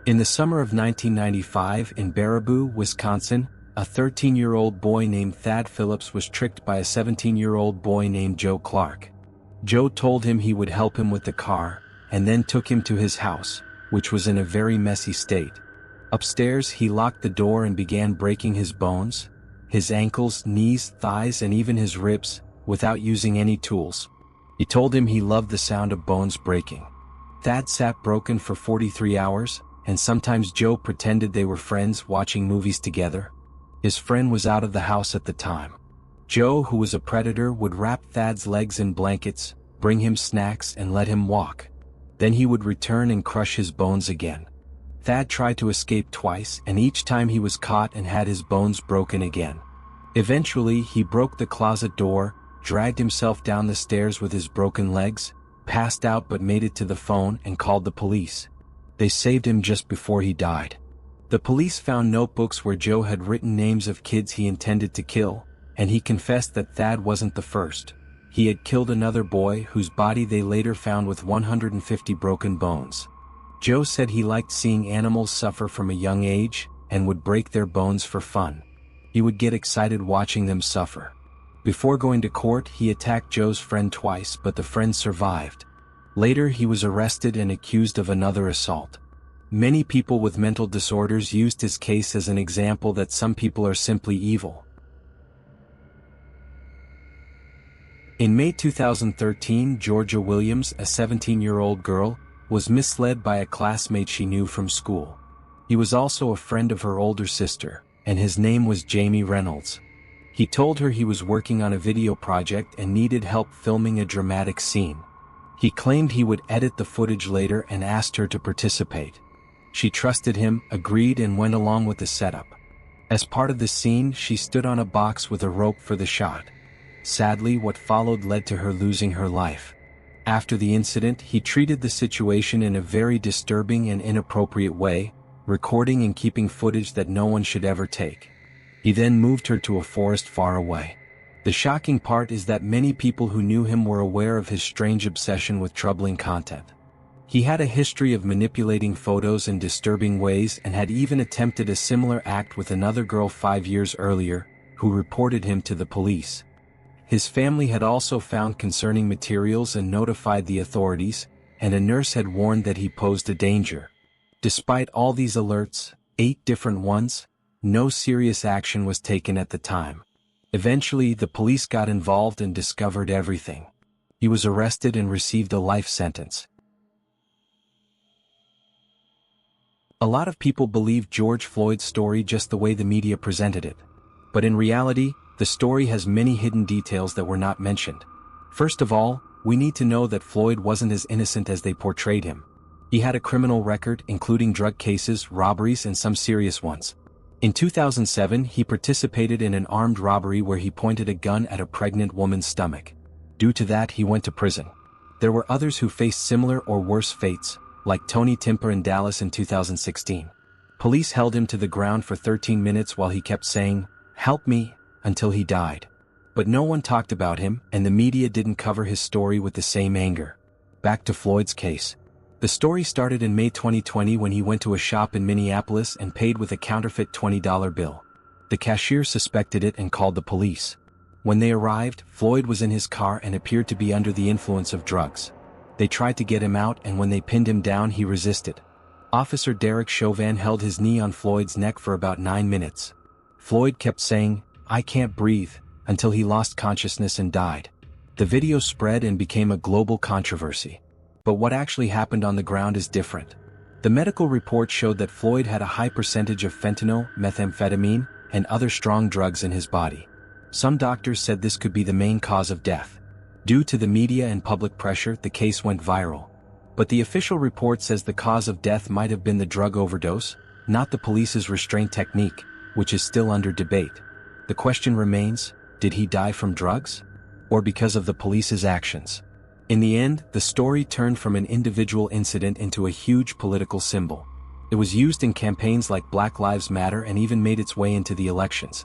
In the summer of 1995 in Baraboo, Wisconsin, a 13-year-old boy named Thad Phillips was tricked by a 17-year-old boy named Joe Clark. Joe told him he would help him with the car, and then took him to his house, which was in a very messy state. Upstairs, he locked the door and began breaking his bones, his ankles, knees, thighs, and even his ribs, without using any tools. He told him he loved the sound of bones breaking. Thad sat broken for 43 hours, and sometimes Joe pretended they were friends watching movies together. His friend was out of the house at the time. Joe, who was a predator, would wrap Thad's legs in blankets, bring him snacks, and let him walk. Then he would return and crush his bones again. Thad tried to escape twice, and each time he was caught and had his bones broken again. Eventually, he broke the closet door, dragged himself down the stairs with his broken legs, passed out but made it to the phone and called the police. They saved him just before he died. The police found notebooks where Joe had written names of kids he intended to kill, and he confessed that Thad wasn't the first. He had killed another boy whose body they later found with 150 broken bones. Joe said he liked seeing animals suffer from a young age, and would break their bones for fun. He would get excited watching them suffer. Before going to court, he attacked Joe's friend twice, but the friend survived. Later, he was arrested and accused of another assault. Many people with mental disorders used his case as an example that some people are simply evil. In May 2013, Georgia Williams, a 17-year-old girl, was misled by a classmate she knew from school. He was also a friend of her older sister, and his name was Jamie Reynolds. He told her he was working on a video project and needed help filming a dramatic scene. He claimed he would edit the footage later and asked her to participate. She trusted him, agreed, and went along with the setup. As part of the scene, she stood on a box with a rope for the shot. Sadly, what followed led to her losing her life. After the incident, he treated the situation in a very disturbing and inappropriate way, recording and keeping footage that no one should ever take. He then moved her to a forest far away. The shocking part is that many people who knew him were aware of his strange obsession with troubling content. He had a history of manipulating photos in disturbing ways and had even attempted a similar act with another girl 5 years earlier, who reported him to the police. His family had also found concerning materials and notified the authorities, and a nurse had warned that he posed a danger. Despite all these alerts, 8 different ones, no serious action was taken at the time. Eventually, the police got involved and discovered everything. He was arrested and received a life sentence. A lot of people believe George Floyd's story just the way the media presented it. But in reality, the story has many hidden details that were not mentioned. First of all, we need to know that Floyd wasn't as innocent as they portrayed him. He had a criminal record, including drug cases, robberies, and some serious ones. In 2007, he participated in an armed robbery where he pointed a gun at a pregnant woman's stomach. Due to that, he went to prison. There were others who faced similar or worse fates, like Tony Timper in Dallas in 2016. Police held him to the ground for 13 minutes while he kept saying, "Help me," until he died. But no one talked about him, and the media didn't cover his story with the same anger. Back to Floyd's case. The story started in May 2020 when he went to a shop in Minneapolis and paid with a counterfeit $20 bill. The cashier suspected it and called the police. When they arrived, Floyd was in his car and appeared to be under the influence of drugs. They tried to get him out, and when they pinned him down, he resisted. Officer Derek Chauvin held his knee on Floyd's neck for about 9 minutes. Floyd kept saying, "I can't breathe," until he lost consciousness and died. The video spread and became a global controversy. But what actually happened on the ground is different. The medical report showed that Floyd had a high percentage of fentanyl, methamphetamine, and other strong drugs in his body. Some doctors said this could be the main cause of death. Due to the media and public pressure, the case went viral. But the official report says the cause of death might have been the drug overdose, not the police's restraint technique, which is still under debate. The question remains, did he die from drugs? Or because of the police's actions? In the end, the story turned from an individual incident into a huge political symbol. It was used in campaigns like Black Lives Matter and even made its way into the elections.